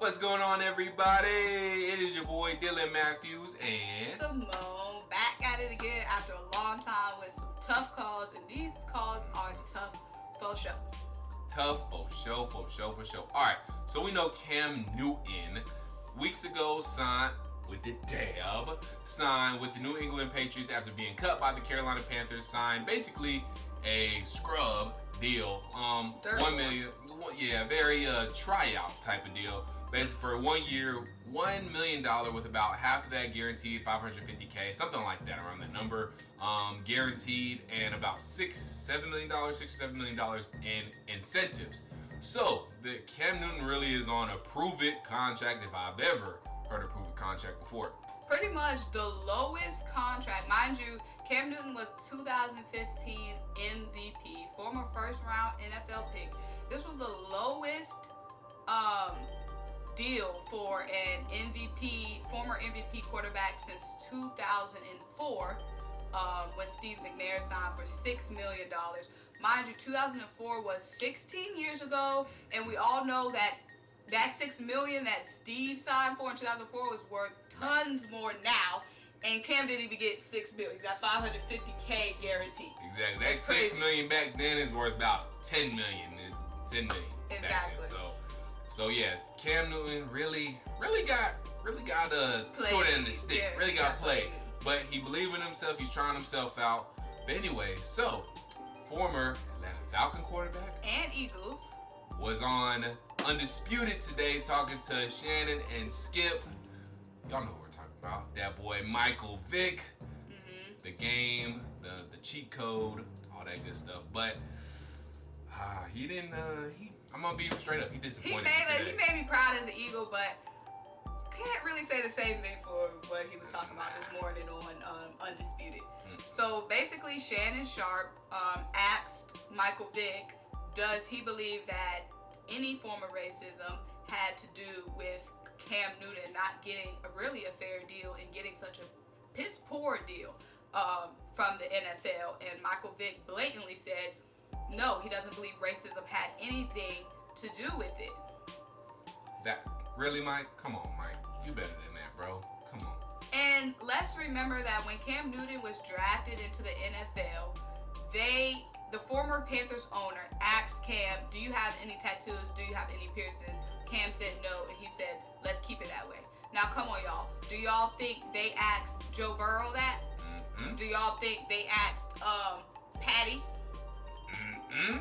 What's going on, everybody? It is your boy Dylan Matthews and Symone, back at it again after a long time with some tough calls, and these calls are tough for sure. Tough for sure. Alright, so we know Cam Newton weeks ago signed with the signed with the New England Patriots after being cut by the Carolina Panthers, signed basically a scrub deal. $1 million, very tryout type of deal. Basically for 1 year, $1 million with about half of that guaranteed, $550K, something like that around that number, guaranteed, and about $6 or $7 million in incentives. So the Cam Newton really is on a prove-it contract, if I've ever heard a prove-it contract before. Pretty much the lowest contract, mind you. Cam Newton was 2015 MVP, former first-round NFL pick. This was the lowest deal for an former MVP quarterback since 2004, when Steve McNair signed for $6 million. Mind you, 2004 was 16 years ago, and we all know that $6 million that Steve signed for in 2004 was worth tons more now. And Cam didn't even get $6 million. He got $550K guaranteed. Exactly. That $6 million back then is worth about $10 million. $10 million. Exactly. So yeah, Cam Newton really got a short end of the stick. Yeah, really got played. But he believed in himself. He's trying himself out. But anyway, so former Atlanta Falcon quarterback and Eagles was on Undisputed today talking to Shannon and Skip. Y'all know who we're talking about. That boy Michael Vick. Mm-hmm. The game, the cheat code, all that good stuff. But he didn't. I'm gonna be straight up. He disappointed he made me proud as an Eagle, but can't really say the same thing for what he was talking about this morning on Undisputed. So basically, Shannon Sharpe asked Michael Vick, does he believe that any form of racism had to do with Cam Newton not getting a fair deal and getting such a piss poor deal from the NFL? And Michael Vick blatantly said, no, he doesn't believe racism had anything to do with it. That really, Mike? Come on, Mike. You better than that, bro. Come on. And let's remember that when Cam Newton was drafted into the NFL, the former Panthers owner asked Cam, do you have any tattoos? Do you have any piercings? Cam said no, and he said, let's keep it that way. Now, come on, y'all. Do y'all think they asked Joe Burrow that? Mm-hmm. Do y'all think they asked Patty? Mm-hmm.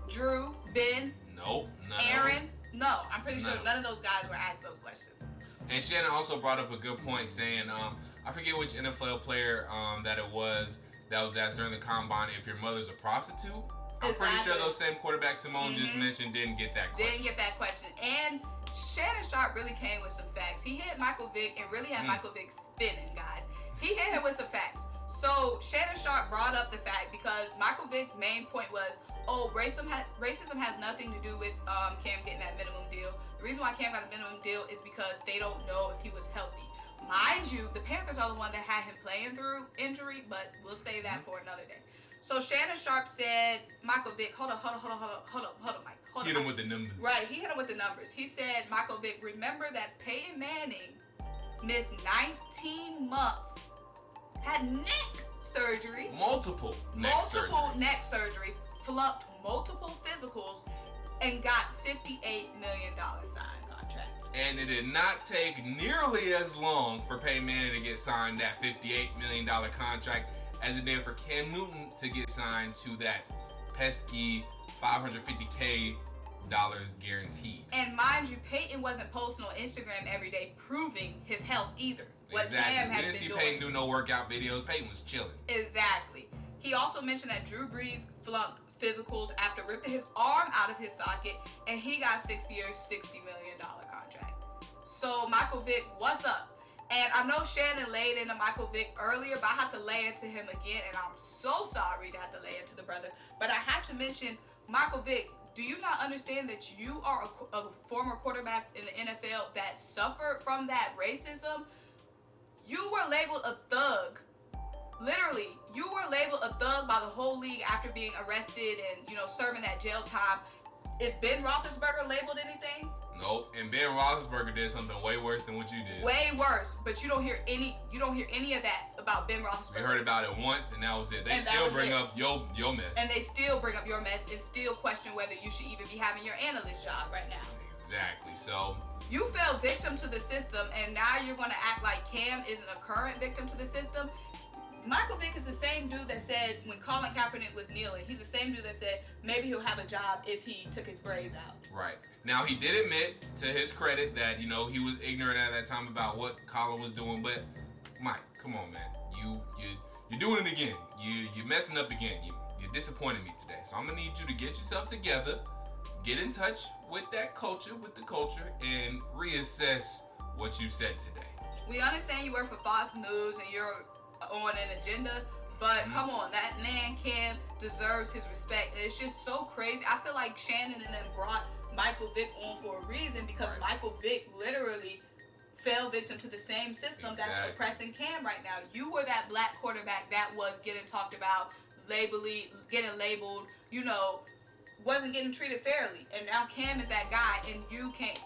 Drew? Ben? Nope. Aaron? No, I'm pretty sure none of those guys were asked those questions. And Shannon also brought up a good point saying, I forget which NFL player that it was that was asked during the combine if your mother's a prostitute. I'm pretty sure those same quarterbacks Symone just mentioned didn't get that question. And Shannon Sharpe really came with some facts. He hit Michael Vick and really had Michael Vick spinning, guys. He hit him with some facts. So Shannon Sharpe brought up the fact because Michael Vick's main point was, racism has nothing to do with Cam getting that minimum deal. The reason why Cam got a minimum deal is because they don't know if he was healthy. Mind you, the Panthers are the one that had him playing through injury, but we'll save that for another day. So Shannon Sharpe said, Michael Vick, hold up, Mike. Hit him with the numbers. Right, he hit him with the numbers. He said, Michael Vick, remember that Peyton Manning missed 19 months, had neck surgery. Multiple neck surgeries, flunked multiple physicals, and got $58 million signed contract. And it did not take nearly as long for Peyton Manning to get signed that $58 million contract as it did for Cam Newton to get signed to that pesky $550K guaranteed. And mind you, Peyton wasn't posting on Instagram every day proving his health either. Exactly. We didn't see Peyton do no workout videos. Peyton was chilling. Exactly. He also mentioned that Drew Brees flunked physicals after ripping his arm out of his socket, and he got 6 years, $60 million contract. So Michael Vick, what's up? And I know Shannon laid into Michael Vick earlier, but I have to lay into him again, and I'm so sorry to have to lay into the brother. But I have to mention, Michael Vick, do you not understand that you are a former quarterback in the NFL that suffered from that racism? You were labeled a thug. Literally, you were labeled a thug by the whole league after being arrested and, serving that jail time. Is Ben Roethlisberger labeled anything? Nope. And Ben Roethlisberger did something way worse than what you did. Way worse. But you don't hear any of that about Ben Roethlisberger. We heard about it once, and that was it. They still bring up your mess. And they still bring up your mess and still question whether you should even be having your analyst job right now. Exactly. So you fell victim to the system, and now you're going to act like Cam isn't a current victim to the system. Michael Vick is the same dude that said when Colin Kaepernick was kneeling, he's the same dude that said maybe he'll have a job if he took his braids out. Right. Now, he did admit, to his credit, that, he was ignorant at that time about what Colin was doing. But, Mike, come on, man. You're doing it again. You're messing up again. You disappointed me today. So I'm going to need you to get yourself together, get in touch with that culture, and reassess what you said today. We understand you work for Fox News and you're on an agenda, but come on, that man Cam deserves his respect. And it's just so crazy. I feel like Shannon and them brought Michael Vick on for a reason because Michael Vick literally fell victim to the same system that's oppressing Cam right now. You were that black quarterback that was getting talked about, getting labeled, wasn't getting treated fairly. And now Cam is that guy, and you can't,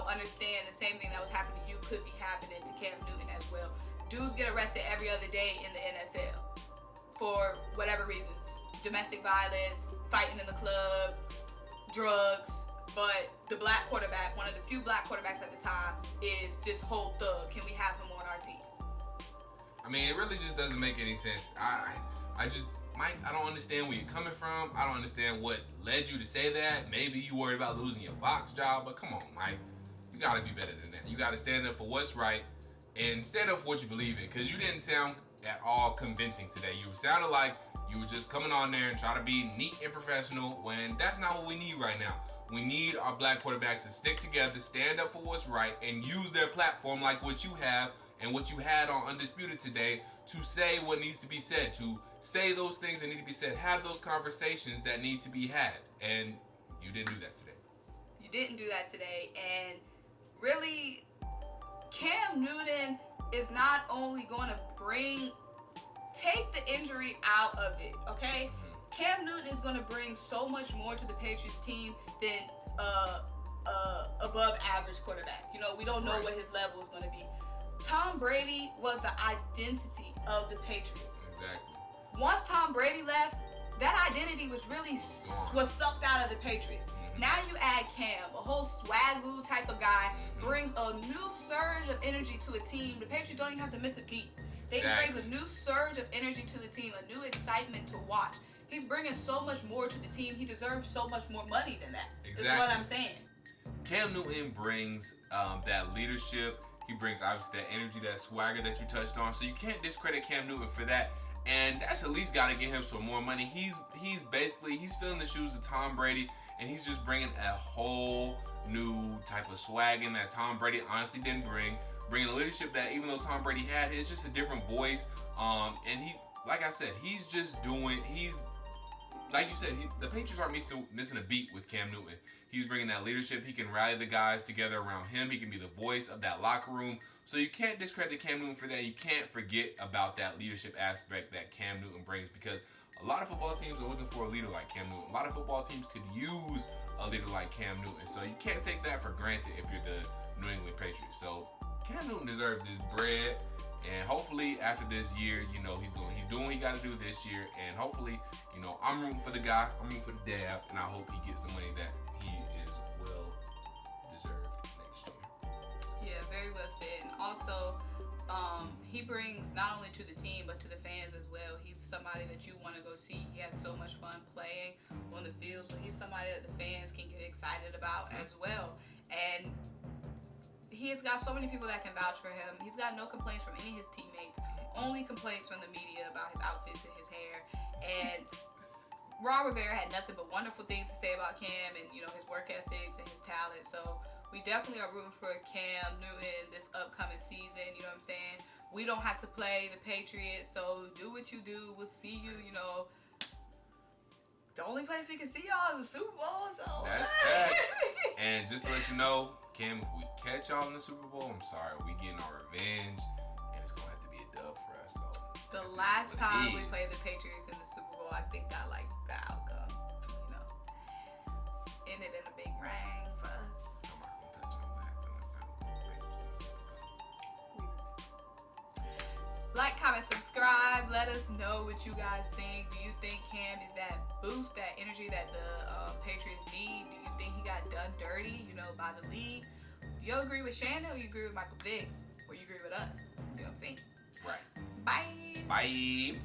understand the same thing that was happening to you could be happening to Cam Newton as well. Dudes get arrested every other day in the NFL for whatever reasons. Domestic violence, fighting in the club, drugs. But the black quarterback, one of the few black quarterbacks at the time, is this whole thug. Can we have him on our team? I mean, it really just doesn't make any sense. Mike, I don't understand where you're coming from. I don't understand what led you to say that. Maybe you worried about losing your Fox job, but come on, Mike. You got to be better than that. You got to stand up for what's right and stand up for what you believe in, because you didn't sound at all convincing today. You sounded like you were just coming on there and trying to be neat and professional when that's not what we need right now. We need our black quarterbacks to stick together, stand up for what's right, and use their platform like what you have and what you had on Undisputed today to say what needs to be said, to say those things that need to be said, have those conversations that need to be had. And you didn't do that today. You didn't do that today. And really, Cam Newton is not only going to take the injury out of it, okay? Cam Newton is going to bring so much more to the Patriots team than above average quarterback. We don't know what his level is going to be. Tom Brady was the identity of the Patriots. Exactly. Once Tom Brady left, that identity was sucked out of the Patriots. Now you add Cam, a whole swagoo type of guy, brings a new surge of energy to a team. The Patriots don't even have to miss a beat. They brings a new surge of energy to the team, a new excitement to watch. He's bringing so much more to the team. He deserves so much more money than that. Exactly. Is what I'm saying. Cam Newton brings that leadership. He brings obviously that energy, that swagger that you touched on. So you can't discredit Cam Newton for that. And that's at least got to get him some more money. He's filling the shoes of Tom Brady, and he's just bringing a whole new type of swag in that Tom Brady honestly didn't bring. Bringing a leadership that even though Tom Brady had, it's just a different voice. And he, like I said, like you said, the Patriots aren't missing a beat with Cam Newton. He's bringing that leadership. He can rally the guys together around him. He can be the voice of that locker room. So you can't discredit Cam Newton for that. You can't forget about that leadership aspect that Cam Newton brings, because a lot of football teams are looking for a leader like Cam Newton. A lot of football teams could use a leader like Cam Newton. So you can't take that for granted if you're the New England Patriots. So Cam Newton deserves his bread. And hopefully after this year, he's doing what he got to do this year. And hopefully, I'm rooting for the guy. I'm rooting for the dad. And I hope he gets the money that he is well deserved next year. Yeah, very well said. And also, he brings not only to the team, but to the fans as well. He's somebody that you want to go see. He has so much fun playing on the field. So he's somebody that the fans can get excited about as well. And he has got so many people that can vouch for him. He's got no complaints from any of his teammates. Only complaints from the media about his outfits and his hair. And Ron Rivera had nothing but wonderful things to say about Cam and, his work ethics and his talent. So we definitely are rooting for Cam Newton this upcoming season. You know what I'm saying? We don't have to play the Patriots, so do what you do. We'll see you, The only place we can see y'all is the Super Bowl, so... That's facts. And just to let you know, Cam, if we catch y'all in the Super Bowl, I'm sorry, we getting our revenge, and it's going to have to be a dub for us. So the last time we played the Patriots in the Super Bowl, I think I like the outcome. Ended in a big ring for us. I'm not going to Like, comment, subscribe. Let us know what you guys think. Do you think Cam is that boost, that energy that the Patriots need? Do you think he got done dirty, by the league? Do you agree with Shannon, or you agree with Michael Vick, or you agree with us? You know what I'm saying? Right. Bye. Bye.